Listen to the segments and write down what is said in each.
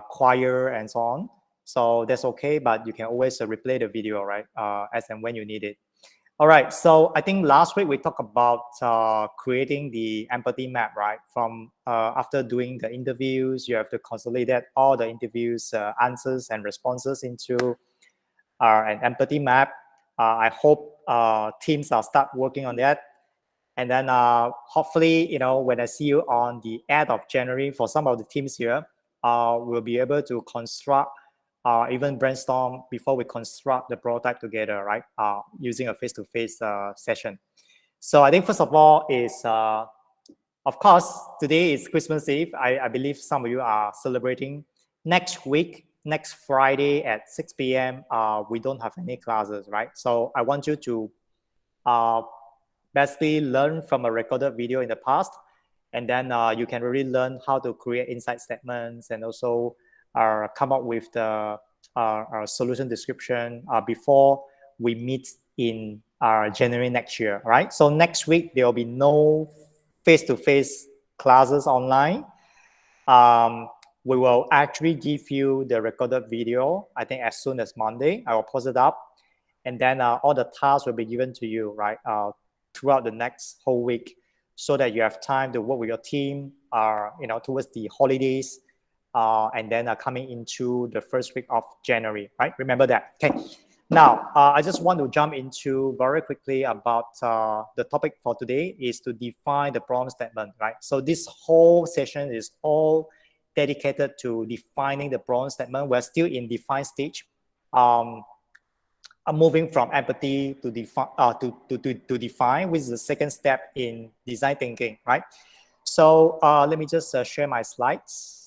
choir and so on. So that's okay, but you can always replay the video, right? As and when you need it. All right, so I think last week we talked about creating the empathy map, right? From after doing the interviews, you have to consolidate all the interviews answers and responses into an empathy map. I hope teams are start working on that. And then hopefully, you know, when I see you on the end of January, for some of the teams here, we'll be able to construct, even brainstorm before we construct the prototype together, right? Using a face-to-face session. So I think first of all is, of course, today is Christmas Eve. I believe some of you are celebrating. Next week, next Friday at 6 p.m., we don't have any classes, right? So I want you to basically learn from a recorded video in the past, and then you can really learn how to create insight statements and also come up with the solution description before we meet in January next year, right? So next week, there will be no face-to-face classes online. We will actually give you the recorded video, I think as soon as Monday. I will post it up. And then all the tasks will be given to you, right, throughout the next whole week, so that you have time to work with your team, you know, towards the holidays, and then coming into the first week of January, right? Remember that. Okay. Now, I just want to jump into very quickly about the topic for today is to define the problem statement, right? So this whole session is all dedicated to defining the problem statement. We're still in define stage. I'm moving from empathy to define, which is the second step in design thinking, right? So let me just share my slides.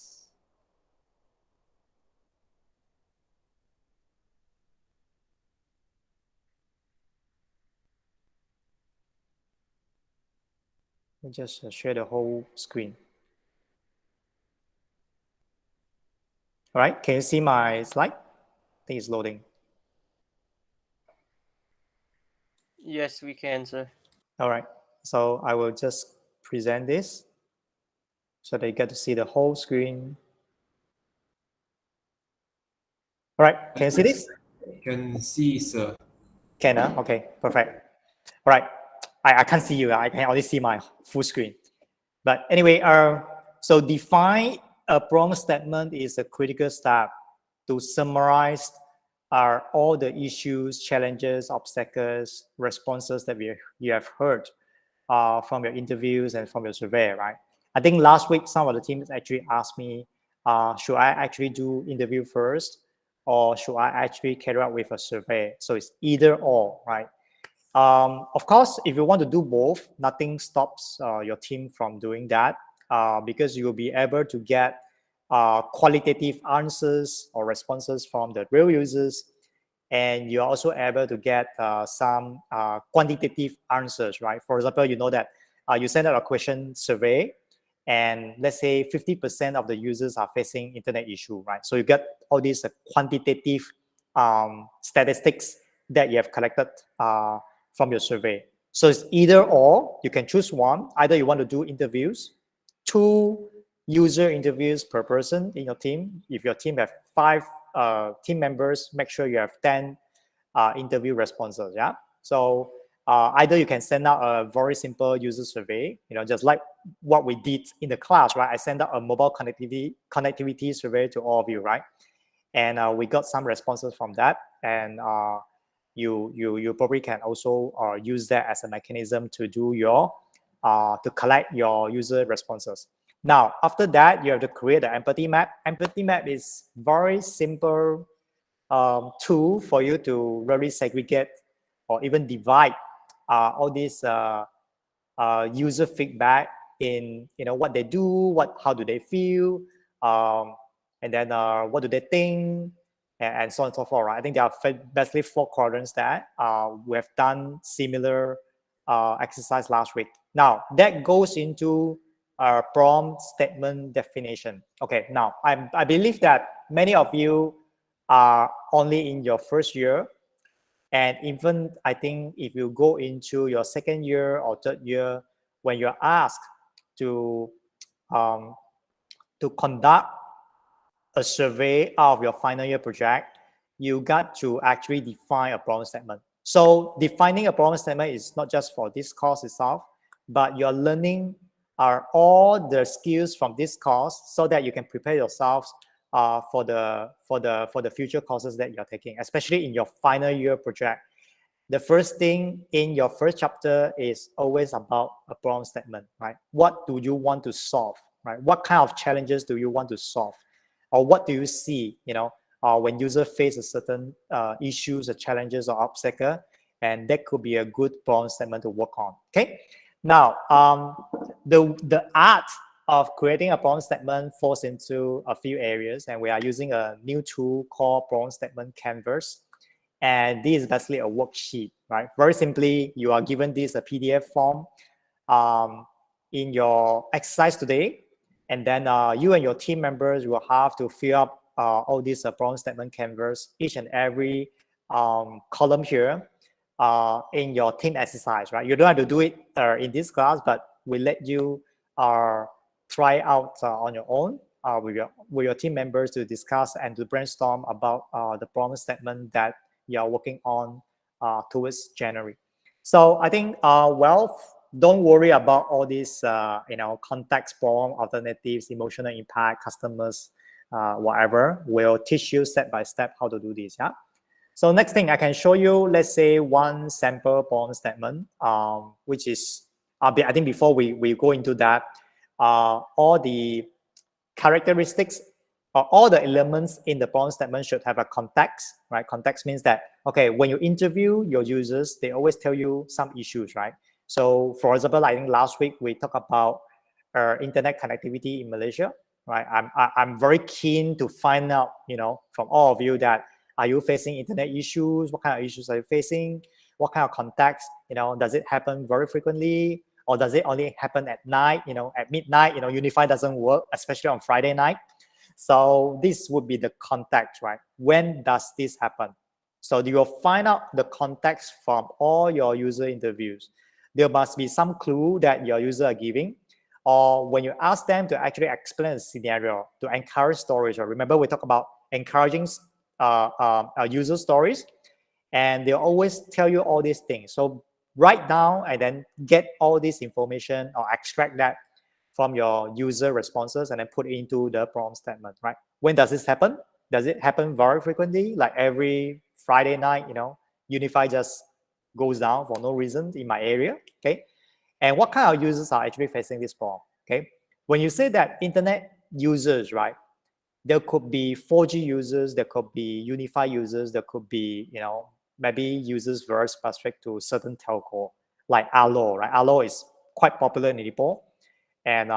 Let me just share the whole screen. All right, can you see my slide? I think it's loading. Yes, we can, sir. All right, so I will just present this so that you get to see the whole screen. All right, can you see this? Can see, sir. Can, okay, perfect. All right, I can't see you. I can only see my full screen. But anyway, so define a problem statement is a critical step to summarize all the issues, challenges, obstacles, responses that you have heard from your interviews and from your survey, right? I think last week, some of the teams actually asked me, should I actually do interview first, or should I actually carry out with a survey? So it's either or, right? Of course, if you want to do both, nothing stops your team from doing that because you will be able to get qualitative answers or responses from the real users, and you're also able to get some quantitative answers, right? For example, you know that you send out a question survey, and let's say 50% of the users are facing internet issue, right? So you get all these quantitative statistics that you have collected from your survey. So it's either or. You can choose one. Either you want to do interviews, 2 user interviews per person in your team. If your team have 5 team members, make sure you have 10 interview responses. Yeah. So either you can send out a very simple user survey, you know, just like what we did in the class, right? I sent out a mobile connectivity survey to all of you, right? And we got some responses from that, and you probably can also use that as a mechanism to do your to collect your user responses. Now, after that, you have to create an empathy map. Empathy map is very simple tool for you to really segregate or even divide all these user feedback in, you know, what they do, how do they feel, and then what do they think, and so on and so forth. Right? I think there are basically 4 quadrants that we have done similar exercise last week. Now that goes into problem statement definition. Okay, now I believe that many of you are only in your first year, and even I think if you go into your second year or third year, when you're asked to conduct a survey of your final year project, you got to actually define a problem statement. So defining a problem statement is not just for this course itself, but you're learning all the skills from this course so that you can prepare yourselves for the future courses that you're taking, especially in your final year project. The first thing in your first chapter is always about a problem statement, right? What do you want to solve, right? What kind of challenges do you want to solve? Or what do you see, when user face a certain issues or challenges or obstacle, and that could be a good problem statement to work on, okay? Now, the art of creating a problem statement falls into a few areas, and we are using a new tool called Problem Statement Canvas. And this is basically a worksheet, right? Very simply, you are given this a PDF form in your exercise today, and then you and your team members will have to fill up all these problem statement canvas, each and every column here in your team exercise, right? You don't have to do it in this class, but we let you try out on your own with your team members to discuss and to brainstorm about the problem statement that you are working on towards January. So I think, don't worry about all these, context problem, alternatives, emotional impact, customers, whatever. We'll teach you step by step how to do this. Yeah. So next thing I can show you, let's say one sample problem statement, which is, I think before we go into that, all the characteristics or all the elements in the problem statement should have a context, right? Context means that, okay, when you interview your users, they always tell you some issues, right? So for example, I think last week we talked about internet connectivity in Malaysia, right? I'm very keen to find out, from all of you that, are you facing internet issues? What kind of issues are you facing? What kind of context? Does it happen very frequently? Or does it only happen at night? At midnight, Unify doesn't work, especially on Friday night. So this would be the context, right? When does this happen? So you will find out the context from all your user interviews. There must be some clue that your user are giving, or when you ask them to actually explain a scenario to encourage stories. Right? Remember, we talk about encouraging user stories, and they'll always tell you all these things. So write down and then get all this information or extract that from your user responses and then put it into the problem statement, right? When does this happen? Does it happen very frequently? Like every Friday night, Unify just goes down for no reason in my area, okay? And what kind of users are actually facing this problem, okay? When you say that internet users, right? There could be 4G users, there could be Unify users, there could be, maybe users very specific to certain telco, like Allo, right? Allo is quite popular in Ipoh. And,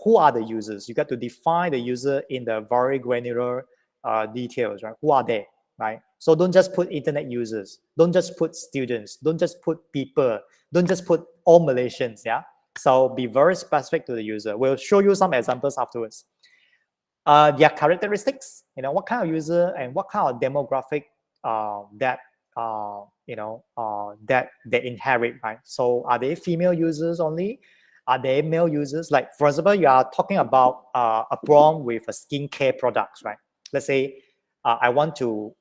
who are the users? You got to define the user in the very granular details, right? Who are they, right? So don't just put internet users. Don't just put students. Don't just put people. Don't just put all Malaysians, yeah? So be very specific to the user. We'll show you some examples afterwards. Their characteristics, what kind of user and what kind of demographic that they inherit, right? So are they female users only? Are they male users? Like, for example, you are talking about a problem with a skincare products, right? Let's say I want to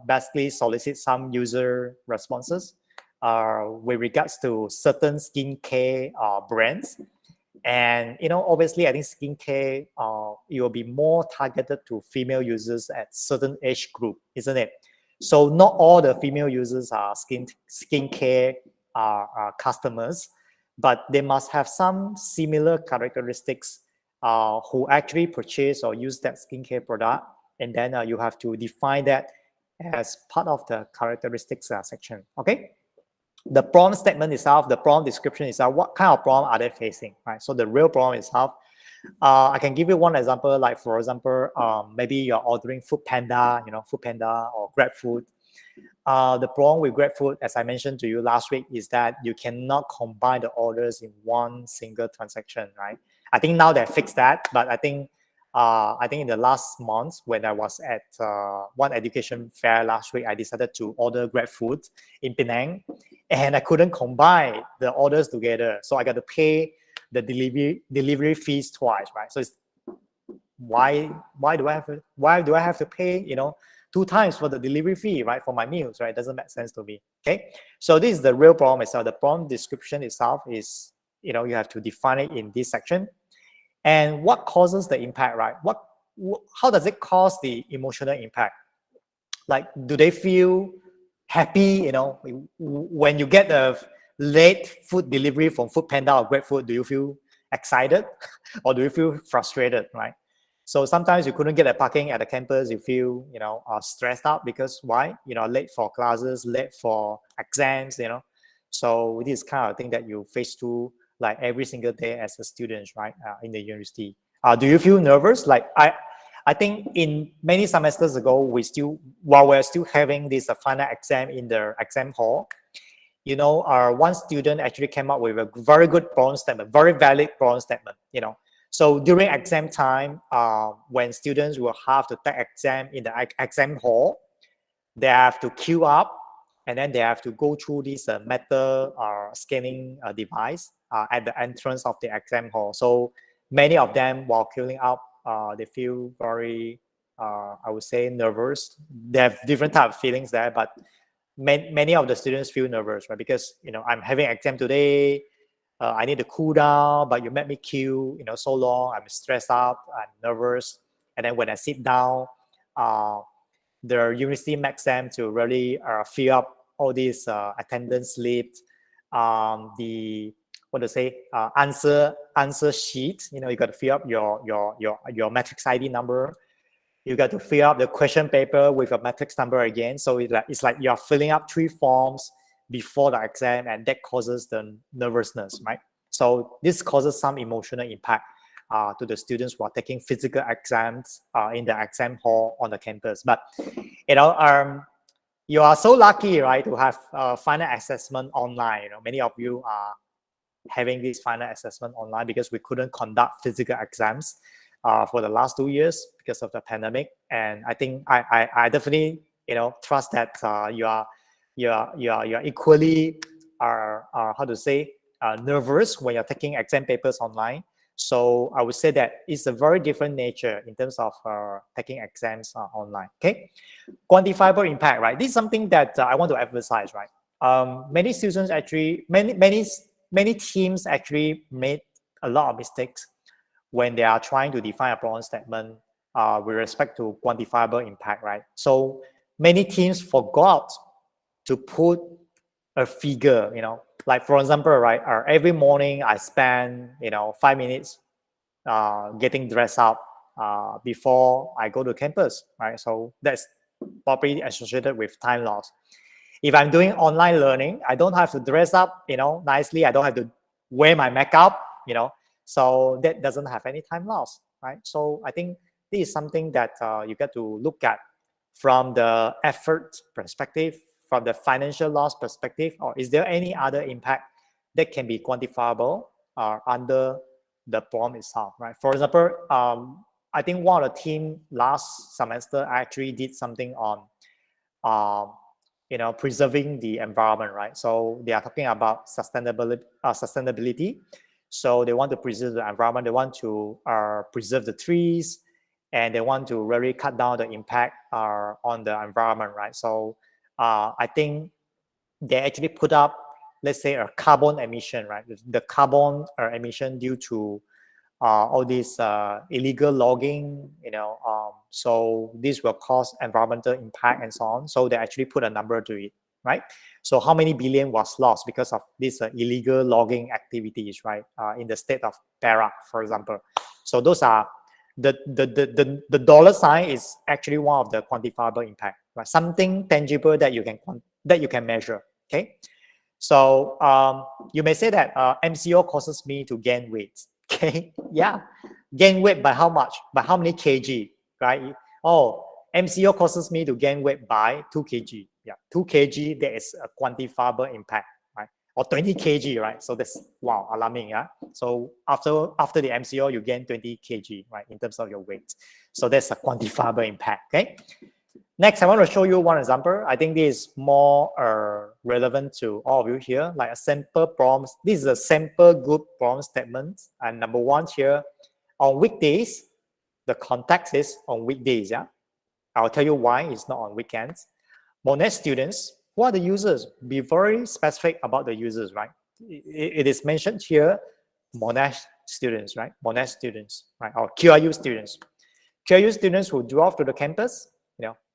basically solicit some user responses with regards to certain skincare brands. And, obviously, I think skincare, it will be more targeted to female users at certain age group, isn't it? So not all the female users are skincare customers, but they must have some similar characteristics who actually purchase or use that skincare product. And then you have to define that as part of the characteristics section, okay? The problem statement itself, the problem description itself, what kind of problem are they facing, right? So the real problem itself, I can give you one example, like for example, maybe you're ordering Food Panda, Food Panda or GrabFood. The problem with GrabFood, as I mentioned to you last week, is that you cannot combine the orders in one single transaction, right? I think now they fixed that, but I think in the last month when I was at one education fair last week, I decided to order GrabFood in Penang, and I couldn't combine the orders together. So I got to pay the delivery fees twice, right? So why do I have to pay, 2 times for the delivery fee, right, for my meals, right? It doesn't make sense to me. Okay, so this is the real problem itself. The problem description itself is, you have to define it in this section. And what causes the impact, right? How does it cause the emotional impact? Like, do they feel happy, when you get a late food delivery from Foodpanda or GrabFood? Do you feel excited or do you feel frustrated, right? So sometimes you couldn't get a parking at the campus, you feel, stressed out because why? Late for classes, late for exams, So this is kind of thing that you face through like every single day as a student, right, in the university. Do you feel nervous? Like I think in many semesters ago, while we're still having this final exam in the exam hall, our one student actually came up with a very good problem statement, very valid problem statement, So during exam time, when students will have to take exam in the exam hall, they have to queue up and then they have to go through this metal scanning device at the entrance of the exam hall. So many of them, while queuing up, they feel very, I would say, nervous. They have different type of feelings there, but many of the students feel nervous, right? Because, I'm having exam today, I need to cool down, but you made me queue, so long. I'm stressed out, I'm nervous. And then when I sit down, the university makes them to really fill up all these attendance slips, the answer sheet. You got to fill up your matrix ID number. You got to fill up the question paper with a matrix number again. So it's like you're filling up 3 forms before the exam, and that causes the nervousness, right? So this causes some emotional impact to the students who are taking physical exams in the exam hall on the campus. But you are so lucky, right, to have final assessment online. Many of you are having this final assessment online because we couldn't conduct physical exams for the last 2 years because of the pandemic. And I think I definitely trust that you are equally nervous when you're taking exam papers online. So I would say that it's a very different nature in terms of taking exams online. Okay, quantifiable impact, right? This is something that I want to emphasize, right? Many students actually, many teams actually made a lot of mistakes when they are trying to define a problem statement with respect to quantifiable impact, right? So many teams forgot to put a figure, like for example, right, every morning I spend, 5 minutes getting dressed up before I go to campus, right? So that's probably associated with time loss. If I'm doing online learning, I don't have to dress up, nicely. I don't have to wear my makeup, so that doesn't have any time loss, right? So I think this is something that you get to look at from the effort perspective, from the financial loss perspective, or is there any other impact that can be quantifiable under the problem itself, right? For example, I think one of the team last semester actually did something on, preserving the environment, right? So they are talking about sustainability. So they want to preserve the environment. They want to preserve the trees, and they want to really cut down the impact on the environment, right? So I think they actually put up, let's say, a carbon emission, right? The carbon emission due to all this illegal logging, so this will cause environmental impact and so on. So they actually put a number to it, right? So how many billion was lost because of this illegal logging activities, right? In the state of Perak, for example. So those are the dollar sign is actually one of the quantifiable impact, right? Something tangible that you can measure. Okay. So you may say that MCO causes me to gain weight. Okay, yeah, gain weight by how much? By how many kg, right? Oh, MCO causes me to gain weight by 2 kg. Yeah, 2 kg, there is a quantifiable impact, right? Or 20 kg, right? So that's, wow, alarming, yeah? So after the MCO, you gain 20 kg, right, in terms of your weight. So that's a quantifiable impact, okay? Next, I want to show you one example. I think this is more relevant to all of you here, like a sample problem. This is a sample good problem statement. And number 1 here, on weekdays, the context is on weekdays. Yeah, I'll tell you why it's not on weekends. Monash students, who are the users? Be very specific about the users, right? It is mentioned here, Monash students, right? Monash students, right? Or QRU students. QRU students who drove to the campus,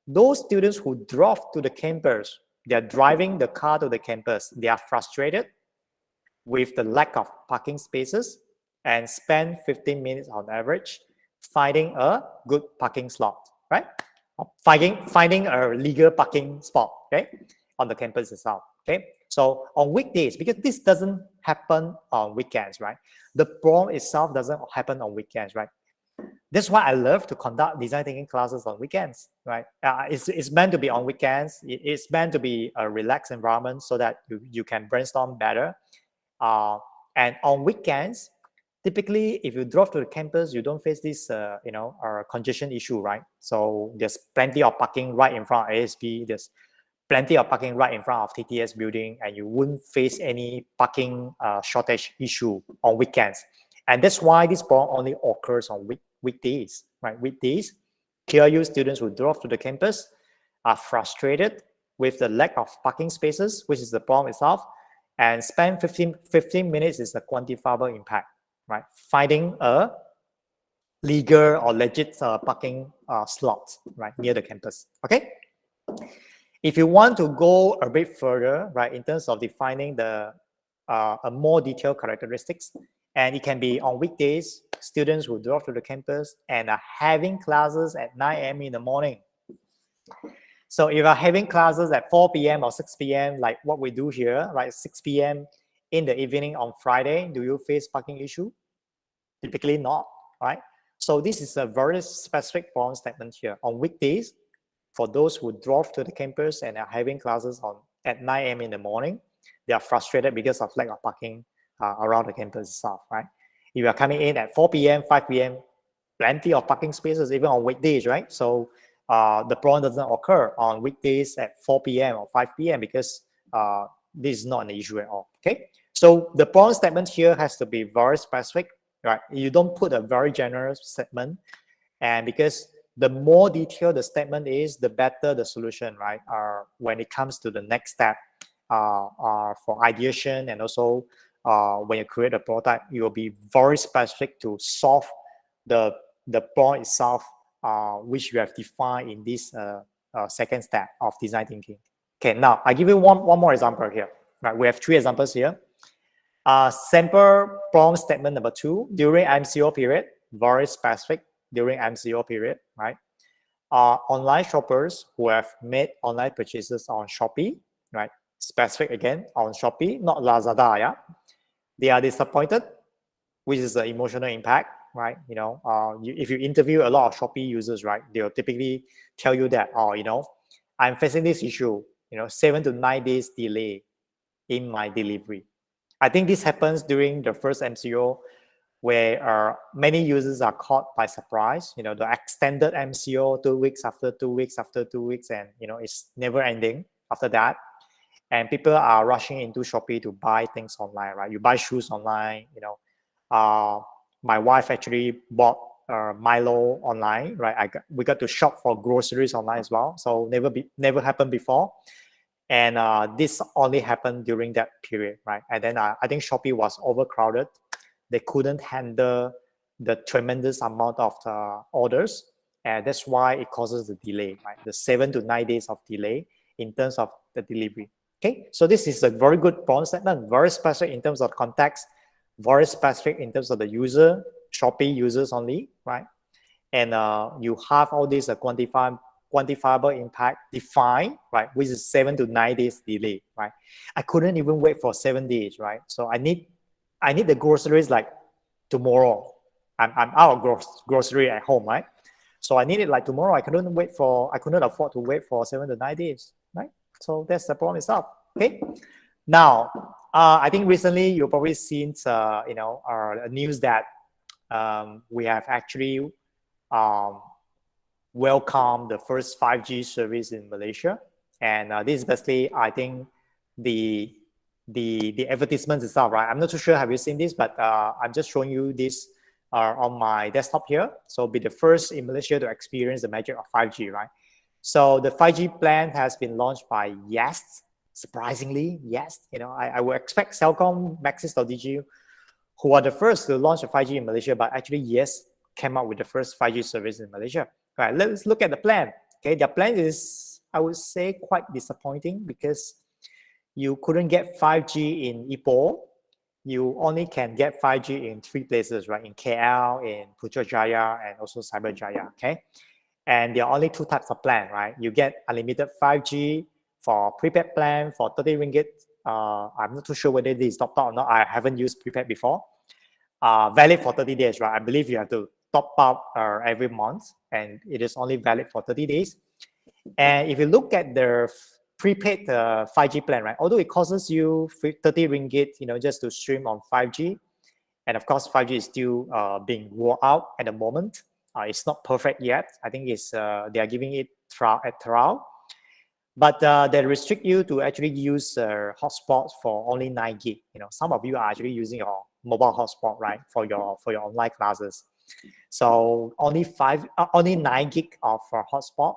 those students who drove to the campus, they're driving the car to the campus. They are frustrated with the lack of parking spaces and spend 15 minutes on average finding a good parking slot, right? Finding a legal parking spot, okay, on the campus itself, okay? So on weekdays, because this doesn't happen on weekends, right? The problem itself doesn't happen on weekends, right? That's why I love to conduct design thinking classes on weekends, right? It's meant to be on weekends. It's meant to be a relaxed environment so that you can brainstorm better. And on weekends, typically, if you drove to the campus, you don't face this, congestion issue, right? So there's plenty of parking right in front of ASB. There's plenty of parking right in front of TTS building, and you wouldn't face any parking shortage issue on weekends. And that's why this problem only occurs on weekdays, right? Weekdays, QRU students who drove to the campus are frustrated with the lack of parking spaces, which is the problem itself, and spend 15 minutes is a quantifiable impact, right? Finding a legal or legit parking slot, right, near the campus, okay? If you want to go a bit further, right, in terms of defining the a more detailed characteristics, and it can be on weekdays, students who drove to the campus and are having classes at 9 a.m. in the morning. So if you're having classes at 4 p.m. or 6 p.m., like what we do here, right, 6 p.m. in the evening on Friday, do you face parking issue? Typically not, right? So this is a very specific problem statement here. On weekdays, for those who drove to the campus and are having classes at 9 a.m. in the morning, they are frustrated because of lack of parking around the campus itself, right? If you are coming in at 4 p.m., 5 p.m., plenty of parking spaces, even on weekdays, right? So the problem doesn't occur on weekdays at 4 p.m. or 5 p.m. because this is not an issue at all, okay? So the problem statement here has to be very specific, right? You don't put a very general statement, and because the more detailed the statement is, the better the solution, right? When it comes to the next step for ideation, and also when you create a prototype, you will be very specific to solve the problem itself, which you have defined in this second step of design thinking. Okay, now I give you one more example here. Right, we have 3 examples here. Sample problem statement number 2 during MCO period, very specific during MCO period, right? Online shoppers who have made online purchases on Shopee, right? Specific again on Shopee, not Lazada, yeah? They are disappointed, which is the emotional impact, right? If you interview a lot of Shopee users, right, they'll typically tell you that, I'm facing this issue, 7 to 9 days delay in my delivery. I think this happens during the first MCO, where many users are caught by surprise. The extended MCO, 2 weeks after 2 weeks after 2 weeks, and it's never ending after that. And people are rushing into Shopee to buy things online, right? You buy shoes online. My wife actually bought Milo online, right? We got to shop for groceries online as well. So never happened before. And this only happened during that period, right? And then I think Shopee was overcrowded. They couldn't handle the tremendous amount of orders, and that's why it causes the delay, right? The 7 to 9 days of delay in terms of the delivery. Okay, so this is a very good problem statement, very specific in terms of context, very specific in terms of the user, Shopee users only, right? And you have all these quantifiable impact defined, right? Which is 7 to 9 days delay, right? I couldn't even wait for 7 days, right? So I need the groceries like tomorrow. I'm out of grocery at home, right? So I need it like tomorrow. I couldn't afford to wait for 7 to 9 days, right? So that's the problem itself. Okay. Now, I think recently you've probably seen, news that we have actually welcomed the first 5G service in Malaysia, and this is basically, I think, the advertisements itself, right? I'm not too sure have you seen this, but I'm just showing you this on my desktop here. So be the first in Malaysia to experience the magic of 5G, right? So the 5G plan has been launched by Yes. Surprisingly, Yes. I would expect Celcom, Maxis.dg, who are the first to launch a 5G in Malaysia, but actually Yes came out with the first 5G service in Malaysia. All right, let's look at the plan. Okay, their plan is, I would say, quite disappointing because you couldn't get 5G in Ipoh. You only can get 5G in 3 places, right? In KL, in Putrajaya, and also Cyberjaya, okay? And there are only 2 types of plan, right? You get unlimited 5G for prepaid plan for 30 ringgit. I'm not too sure whether this is top or not. I haven't used prepaid before. Valid for 30 days, right? I believe you have to top up every month, and it is only valid for 30 days. And if you look at the prepaid 5G plan, right? Although it costs you 30 ringgit, just to stream on 5G, and of course 5G is still being rolled out at the moment. It's not perfect yet. I think it's they are giving it trial, but they restrict you to actually use hotspots for only 9 gig. Some of you are actually using your mobile hotspot, right, for your online classes. So only 9 gig of hotspot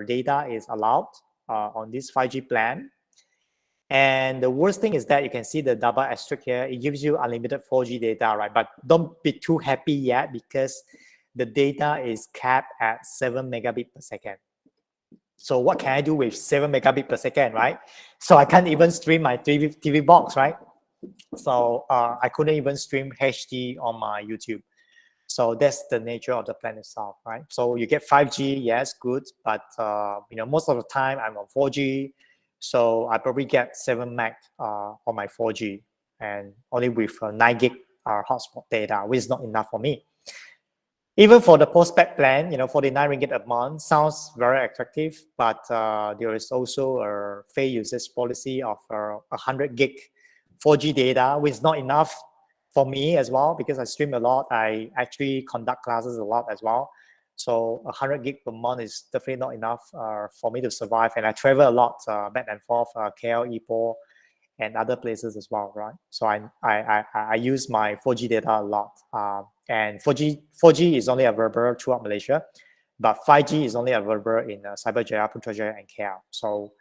data is allowed on this 5G plan. And the worst thing is that you can see the double asterisk here. It gives you unlimited 4G data, right? But don't be too happy yet because the data is capped at 7 megabit per second. So what can I do with 7 megabit per second, right? So I can't even stream my TV box, right? So I couldn't even stream HD on my YouTube. So that's the nature of the plan itself, right? So you get 5G, yes, good, but most of the time I'm on 4G, so I probably get 7 meg on my 4G, and only with 9 gig hotspot data, which is not enough for me. Even for the postpaid plan, 49 ringgit a month sounds very attractive, but there is also a fair usage policy of 100 gig 4G data, which is not enough for me as well, because I stream a lot. I actually conduct classes a lot as well. So 100 gig per month is definitely not enough for me to survive. And I travel a lot back and forth, KL, Ipoh, and other places as well, right? So I use my 4G data a lot. And 4G is only available throughout Malaysia, but 5G is only available in Cyberjaya, Putrajaya, and KL. So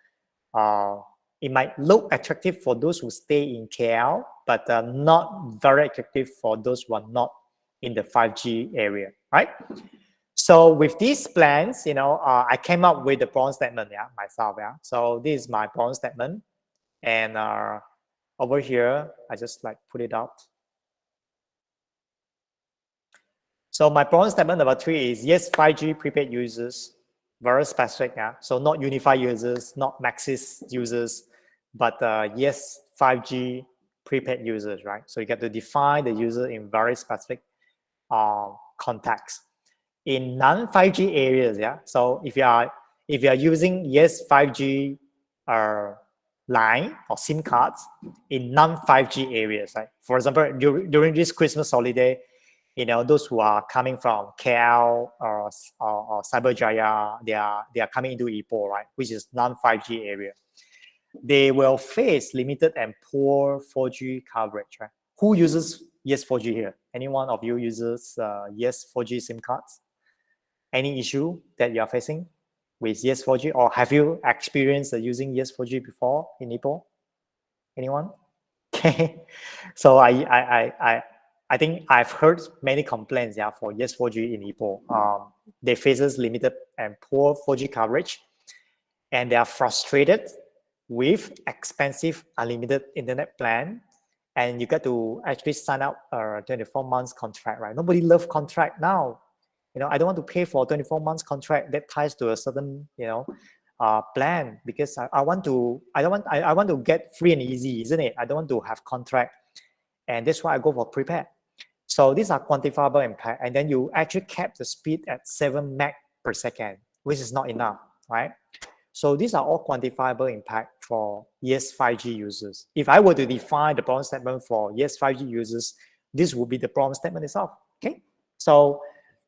it might look attractive for those who stay in KL, but not very attractive for those who are not in the 5G area, right? So with these plans, I came up with the problem statement, myself, So this is my problem statement, and over here, I just put it out. So my problem statement number 3 is yes, 5G prepaid users, very specific, So not Unifi users, not Maxis users, but yes, 5G prepaid users, right? So you get to define the user in very specific context. In non-5G areas, So if you are using yes 5G line or SIM cards in non-5G areas, right? For example, during this Christmas holiday, those who are coming from KL or Cyberjaya, they are coming into Ipoh, right? Which is non-5G area. They will face limited and poor 4G coverage, right? Who uses yes 4G here? Any one of you uses yes 4G SIM cards? Any issue that you are facing with yes 4G, or have you experienced using yes 4G before in Ipoh? Anyone? Okay, so I think I've heard many complaints for yes 4G in Ipoh. They faces limited and poor 4G coverage, and they are frustrated with expensive unlimited internet plan, and you got to actually sign up a 24 months contract, right? Nobody loves contract now. I don't want to pay for a 24 months contract that ties to a certain plan, because I want to get free and easy, isn't it? I don't want to have contract, and that's why I go for prepaid. So these are quantifiable impact, and then you actually cap the speed at 7 meg per second, which is not enough, right? So these are all quantifiable impact for yes 5G users. If I were to define the problem statement for yes 5G users, this would be the problem statement itself. Okay, so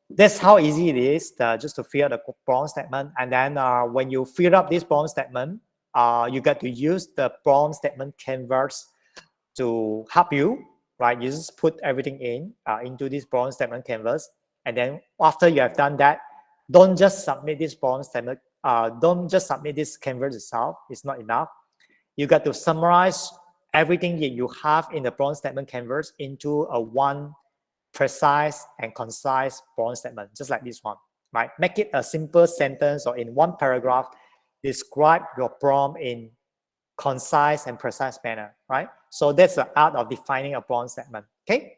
that's how easy it is just to fill out the problem statement. And then when you fill up this problem statement, you get to use the problem statement canvas to help you right? You just put everything in into this problem statement canvas, and then after you have done that, don't just submit this problem statement. Don't just submit this canvas itself. It's not enough. You got to summarize everything that you have in the problem statement canvas into a one precise and concise problem statement, just like this one, right? Make it a simple sentence or in one paragraph. Describe your problem in concise and precise manner, right? So that's the art of defining a problem statement. Okay,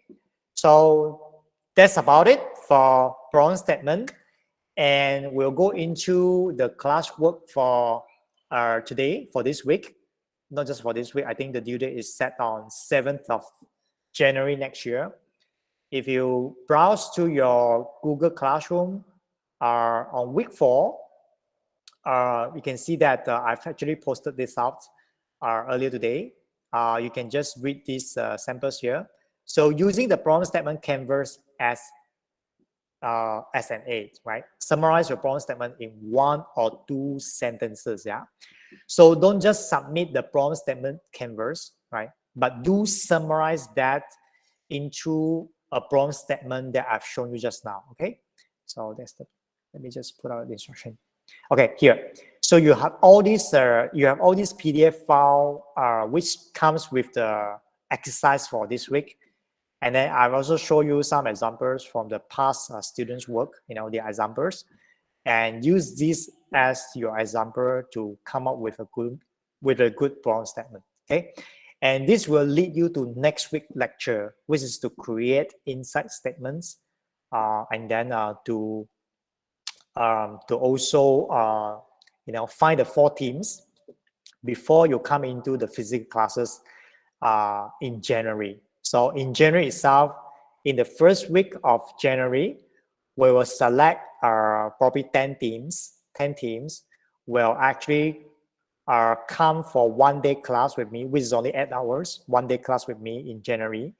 so that's about it for problem statement, and we'll go into the classwork for today, for this week. Not just for this week. I think the due date is set on 7th of January next year. If you browse to your Google Classroom on week 4, you can see that I've actually posted this out earlier today. You can just read these samples here. So using the problem statement canvas as an aid, right? Summarize your problem statement in 1 or 2 sentences, yeah? So don't just submit the problem statement canvas, right? But do summarize that into a problem statement that I've shown you just now, okay? So that's the, let me just put out the instruction. Okay, here. So you have all these PDF file which comes with the exercise for this week. And then I've also show you some examples from the past students' work, the examples, and use this as your example to come up with a good problem statement. Okay, and this will lead you to next week lecture, which is to create insight statements, and then to also find the 4 themes before you come into the physics classes in January. So in January itself, in the first week of January, we will select probably 10 teams. 10 teams will actually come for 1-day class with me, which is only 8 hours, 1-day class with me in January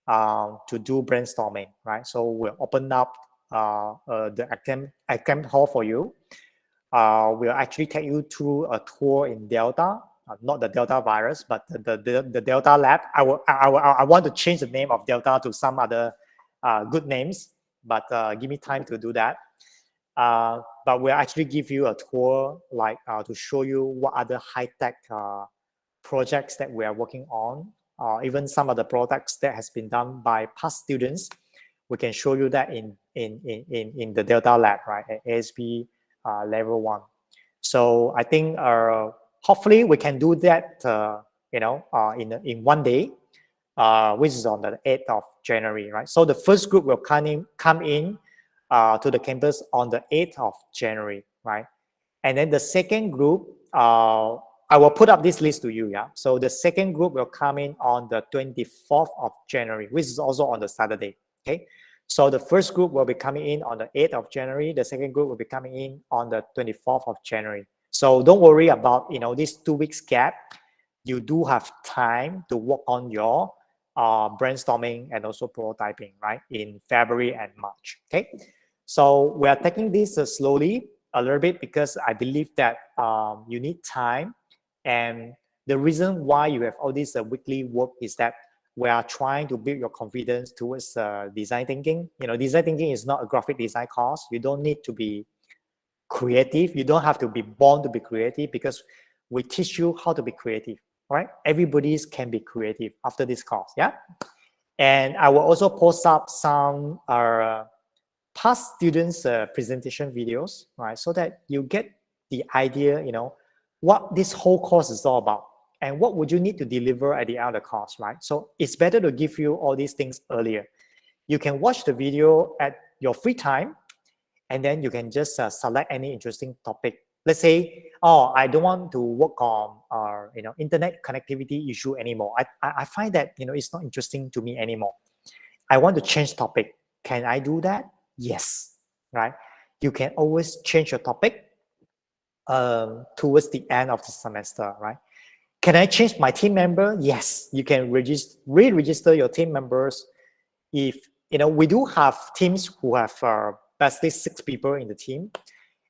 to do brainstorming, right? So we'll open up the exam hall for you. We'll actually take you through a tour in Delta, not the Delta virus, but the Delta lab. I want to change the name of Delta to some other good names, but give me time to do that. But we'll actually give you a tour, like to show you what other high-tech projects that we are working on, even some of the products that has been done by past students. We can show you that in the Delta lab, right, at ASB level 1. So I think hopefully we can do that, in 1 day, which is on the 8th of January, right? So the first group will come in to the campus on the 8th of January, right? And then the second group, I will put up this list to you, yeah? So the second group will come in on the 24th of January, which is also on the Saturday, okay? So the first group will be coming in on the 8th of January. The second group will be coming in on the 24th of January. So don't worry about, this 2 weeks gap. You do have time to work on your brainstorming and also prototyping, right, in February and March, okay? So we are taking this slowly a little bit because I believe that you need time. And the reason why you have all this weekly work is that we are trying to build your confidence towards design thinking. Design thinking is not a graphic design course. You don't need to be creative. You don't have to be born to be creative, because we teach you how to be creative, right? Everybody can be creative after this course, yeah? And I will also post up some past students' presentation videos, right? So that you get the idea, what this whole course is all about. And what would you need to deliver at the end of the course, right? So it's better to give you all these things earlier. You can watch the video at your free time, and then you can just select any interesting topic. Let's say, I don't want to work on internet connectivity issue anymore. I find that it's not interesting to me anymore. I want to change topic. Can I do that? Yes, right? You can always change your topic towards the end of the semester, right? Can I change my team member? Yes, you can re-register your team members. If we do have teams who have basically 6 people in the team,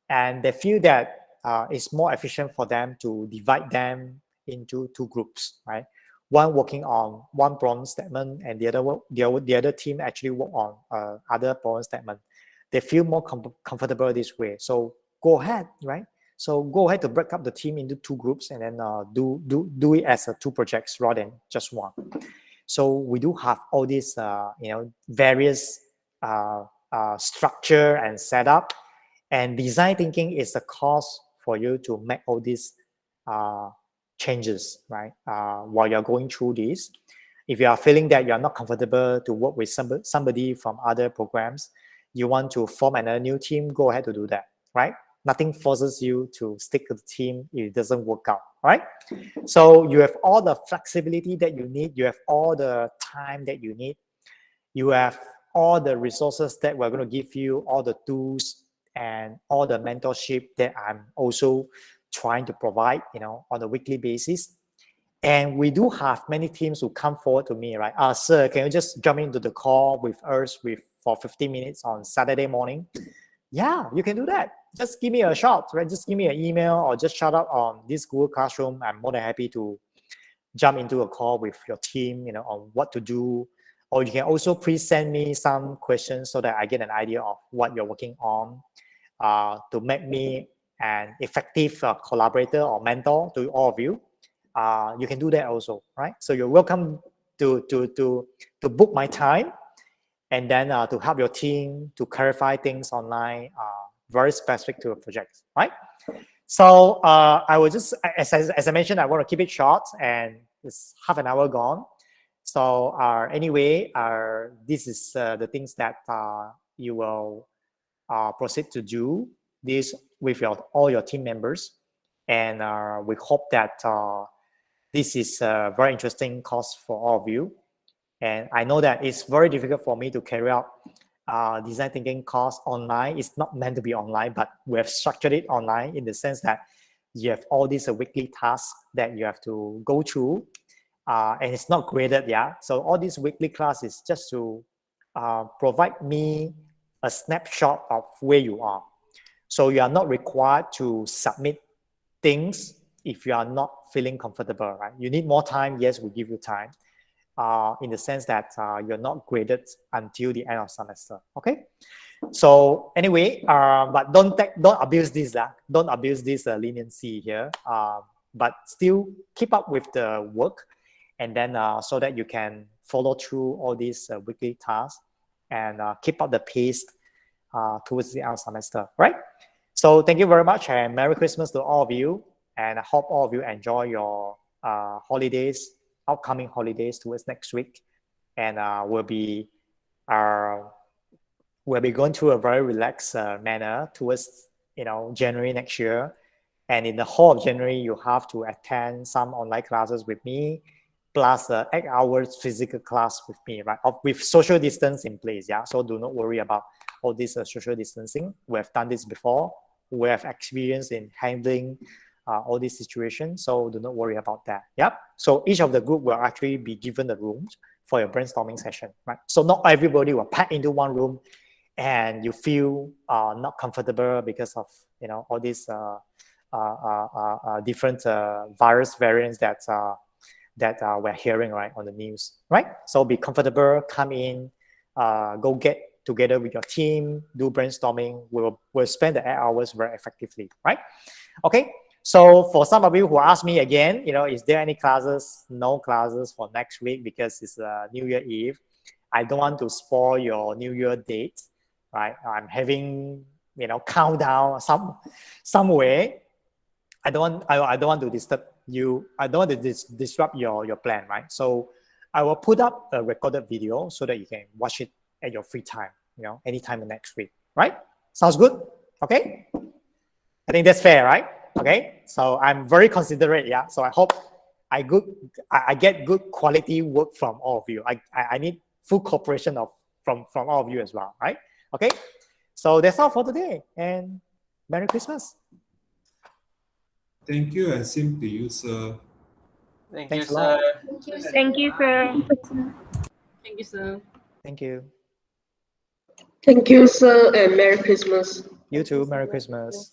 and they feel that it's more efficient for them to divide them into 2 groups, right? one working on one problem statement and the other team actually work on other problem statement. They feel more comfortable this way. So go ahead, right? So go ahead to break up the team into 2 groups and then do it as 2 projects rather than just one. So we do have all these various structure and setup, and design thinking is the cause for you to make all these changes, right? While you're going through this, if you are feeling that you're not comfortable to work with somebody from other programs, you want to form another new team, go ahead to do that, right? Nothing forces you to stick to the team if it doesn't work out, right? So you have all the flexibility that you need, you have all the time that you need, you have all the resources that we're going to give you, all the tools and all the mentorship that I'm also trying to provide, on a weekly basis. And we do have many teams who come forward to me, right? Sir, can you just jump into the call with us for 15 minutes on Saturday morning? Yeah, you can do that. Just give me a shot, right? Just give me an email or just shout out on this Google Classroom. I'm more than happy to jump into a call with your team, on what to do. Or you can also please send me some questions so that I get an idea of what you're working on, to make me an effective collaborator or mentor to all of you. You can do that also, right? So you're welcome to book my time and then to help your team to clarify things online, very specific to a project, right? So I will just, as I mentioned, I want to keep it short and it's half an hour gone. So anyway, this is the things that you will proceed to do this with all your team members. And we hope that this is a very interesting course for all of you. And I know that it's very difficult for me to carry out design thinking course online. It's not meant to be online, but we have structured it online in the sense that you have all these weekly tasks that you have to go through. And it's not graded, yeah. So all these weekly classes just to provide me a snapshot of where you are. So you are not required to submit things if you are not feeling comfortable, right? You need more time, yes, we give you time. In the sense that you're not graded until the end of semester, okay? So anyway, but don't abuse this, don't abuse this leniency here. But still keep up with the work, and then so that you can follow through all these weekly tasks and keep up the pace towards the end of semester, right? So thank you very much and Merry Christmas to all of you, and I hope all of you enjoy your holidays, upcoming holidays towards next week, and we'll be going through a very relaxed manner towards January next year. And in the whole of January, you have to attend some online classes with me, plus 8 hours physical class with me, right? With social distance in place, yeah. So do not worry about all this social distancing. We have done this before. We have experience in handling all these situations, so do not worry about that. Yep. So each of the group will actually be given the rooms for your brainstorming session, right? So not everybody will pack into one room, and you feel not comfortable because of all these different virus variants that we're hearing right on the news, right? So be comfortable, come in, go get together with your team, do brainstorming. We'll spend the 8 hours very effectively, right? Okay. So for some of you who ask me again, is there any classes? No classes for next week because it's New Year Eve. I don't want to spoil your New Year date, right? I'm having, countdown somewhere. I don't want to disturb you. I don't want to disrupt your plan, right? So I will put up a recorded video so that you can watch it at your free time, anytime next week, right? Sounds good? Okay. I think that's fair, right? Okay, so I'm very considerate, yeah. So I hope I get good quality work from all of you. I need full cooperation from all of you as well, right? Okay, so that's all for today, and Merry Christmas. Thank you, and same to you, sir. Thank Thanks you, a lot. sir. Thank you, sir. Thank you, sir. Thank you. Thank you, sir, and Merry Christmas. You too. Merry Christmas.